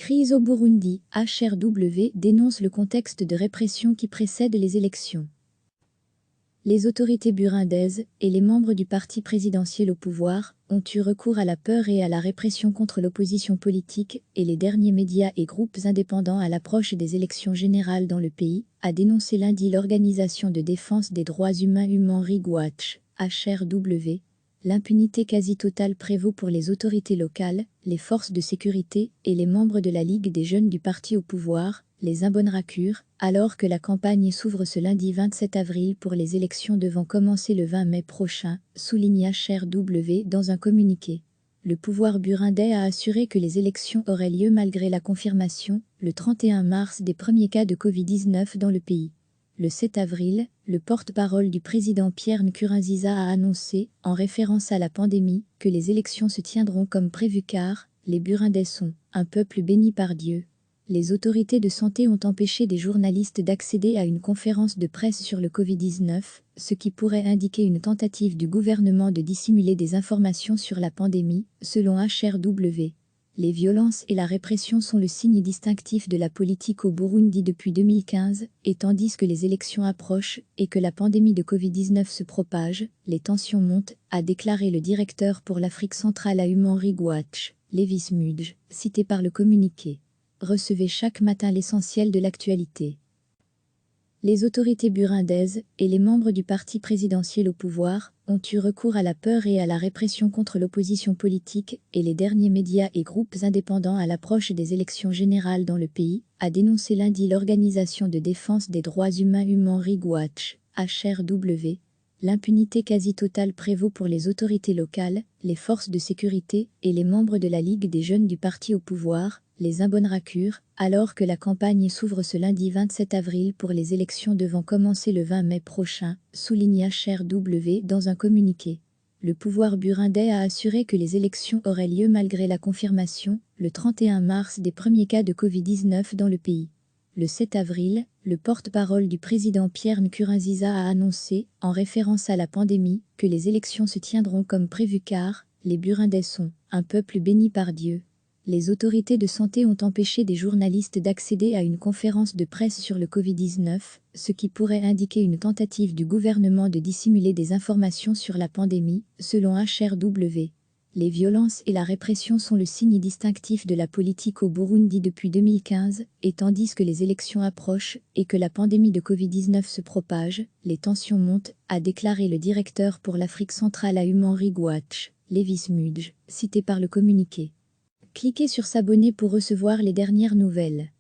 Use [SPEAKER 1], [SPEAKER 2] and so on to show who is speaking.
[SPEAKER 1] Crise au Burundi, HRW dénonce le contexte de répression qui précède les élections. Les autorités burundaises et les membres du parti présidentiel au pouvoir ont eu recours à la peur et à la répression contre l'opposition politique et les derniers médias et groupes indépendants à l'approche des élections générales dans le pays, a dénoncé lundi l'organisation de défense des droits humains Human Rights Watch, HRW. L'impunité quasi totale prévaut pour les autorités locales, les forces de sécurité et les membres de la Ligue des jeunes du parti au pouvoir, les Imbonerakure, alors que la campagne s'ouvre ce lundi 27 avril pour les élections devant commencer le 20 mai prochain, souligne HRW dans un communiqué. Le pouvoir burundais a assuré que les élections auraient lieu malgré la confirmation, le 31 mars, des premiers cas de Covid-19 dans le pays. Le 7 avril, le porte-parole du président Pierre Nkurunziza a annoncé, en référence à la pandémie, que les élections se tiendront comme prévu car les Burundais sont un peuple béni par Dieu. Les autorités de santé ont empêché des journalistes d'accéder à une conférence de presse sur le Covid-19, ce qui pourrait indiquer une tentative du gouvernement de dissimuler des informations sur la pandémie, selon HRW. Les violences et la répression sont le signe distinctif de la politique au Burundi depuis 2015, et tandis que les élections approchent et que la pandémie de Covid-19 se propage, les tensions montent, a déclaré le directeur pour l'Afrique centrale à Human Rights Watch, Lévis Mudge, cité par le communiqué. Recevez chaque matin l'essentiel de l'actualité. Les autorités burundaises et les membres du parti présidentiel au pouvoir ont eu recours à la peur et à la répression contre l'opposition politique et les derniers médias et groupes indépendants à l'approche des élections générales dans le pays, a dénoncé lundi l'organisation de défense des droits humains Human Rights Watch, HRW. L'impunité quasi totale prévaut pour les autorités locales, les forces de sécurité et les membres de la Ligue des jeunes du parti au pouvoir, les Imbonerakure, alors que la campagne s'ouvre ce lundi 27 avril pour les élections devant commencer le 20 mai prochain, souligne HRW dans un communiqué. Le pouvoir burundais a assuré que les élections auraient lieu malgré la confirmation, le 31 mars, des premiers cas de Covid-19 dans le pays. Le 7 avril, le porte-parole du président Pierre Nkurunziza a annoncé, en référence à la pandémie, que les élections se tiendront comme prévu car les Burundais sont un peuple béni par Dieu. Les autorités de santé ont empêché des journalistes d'accéder à une conférence de presse sur le Covid-19, ce qui pourrait indiquer une tentative du gouvernement de dissimuler des informations sur la pandémie, selon HRW. Les violences et la répression sont le signe distinctif de la politique au Burundi depuis 2015, et tandis que les élections approchent et que la pandémie de Covid-19 se propage, les tensions montent, a déclaré le directeur pour l'Afrique centrale à Human Rights Watch, Lévis Mudge, cité par le communiqué. Cliquez sur s'abonner pour recevoir les dernières nouvelles.